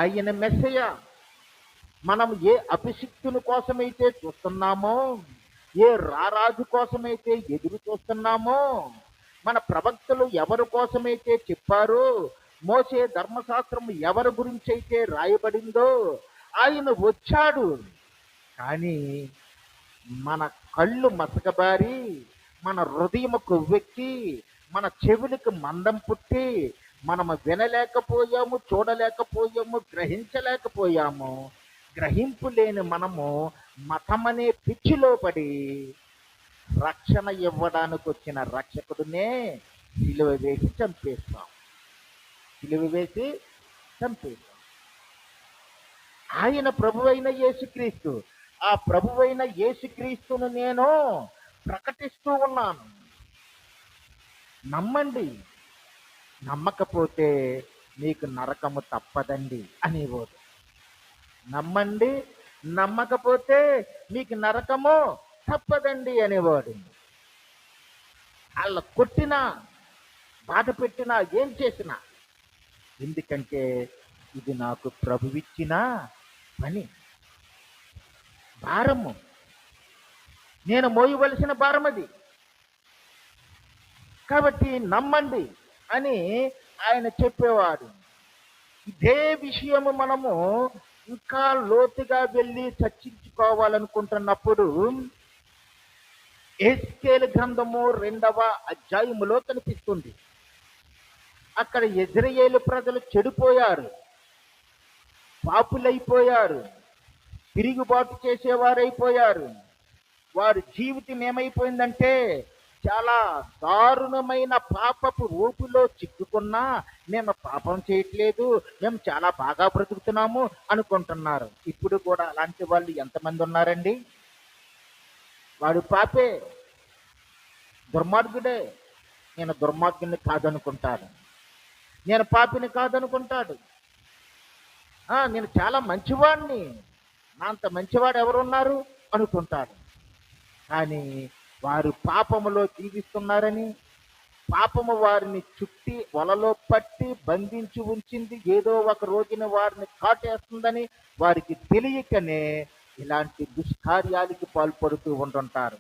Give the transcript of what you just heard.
ఆయన మెస్సయ్య. మనం ఏ అభిషిక్తుని కోసమైతే చూస్తున్నామో, ఏ రారాజు కోసమైతే ఎదురు చూస్తున్నామో, మన ప్రవక్తలు ఎవరి కోసమైతే చెప్పారో, మోసే ధర్మశాస్త్రం ఎవరి గురించి అయితే రాయబడిందో, ఆయన వచ్చాడు. కానీ మన కళ్ళు మసకబారి, మన హృదయము కొవ్వెక్కి, మన చెవులకు మందం పుట్టి, మనము వినలేకపోయాము, చూడలేకపోయాము, గ్రహించలేకపోయాము. గ్రహింపు లేని మనము మతమనే పిచ్చిలో పడి రక్షణ ఇవ్వడానికి వచ్చిన రక్షకుడినే సిలువ వేసి చంపేస్తాం. సిలువ వేసి చంపేస్తాం. ఆయన ప్రభువైన యేసుక్రీస్తు. ఆ ప్రభువైన యేసుక్రీస్తును నేను ప్రకటిస్తూ ఉన్నాను. నమ్మండి, నమ్మకపోతే మీకు నరకము తప్పదండి అనేవాడు. నమ్మండి, నమ్మకపోతే మీకు నరకము తప్పదండి అనేవాడు. వాళ్ళ కొట్టినా, బాధ పెట్టినా, ఏం చేసినా, ఎందుకంటే ఇది నాకు ప్రభువిచ్చిన పని, భారము, నేను మోయవలసిన భారం అది. కాబట్టి నమ్మండి అని ఆయన చెప్పేవాడు. ఇదే విషయము మనము ఇంకా లోతుగా వెళ్ళి చర్చించుకోవాలనుకుంటున్నప్పుడు ఎహెజ్కేలు గ్రంథము 2వ అధ్యాయములో కనిపిస్తుంది. అక్కడ యెజ్రెయేలు ప్రజలు చెడిపోయారు, పాపులైపోయారు, తిరుగుబాటు చేసేవారైపోయారు. వారి జీవితం ఏమైపోయిందంటే చాలా దారుణమైన పాపపు ఊపిలో చిక్కుకున్నా మేము పాపం చేయట్లేదు, మేము చాలా బాగా బ్రతుకుతున్నాము అనుకుంటున్నారు. ఇప్పుడు కూడా అలాంటి వాళ్ళు ఎంతమంది ఉన్నారండి? వాడు పాపే, దుర్మార్గుడే, నేను దుర్మార్గుని కాదనుకుంటాడు, నేను పాపిని కాదనుకుంటాడు. నేను చాలా మంచివాడిని, నా అంత మంచివాడు ఎవరున్నారు అనుకుంటాడు. కానీ వారు పాపములో జీవిస్తున్నారని, పాపము వారిని చుట్టి వలలో పట్టి బంధించి ఉంచింది, ఏదో ఒక రోజున వారిని కాటేస్తుందని వారికి తెలియకనే ఇలాంటి దుష్కార్యాలకి పాల్పడుతూ ఉంటుంటారు.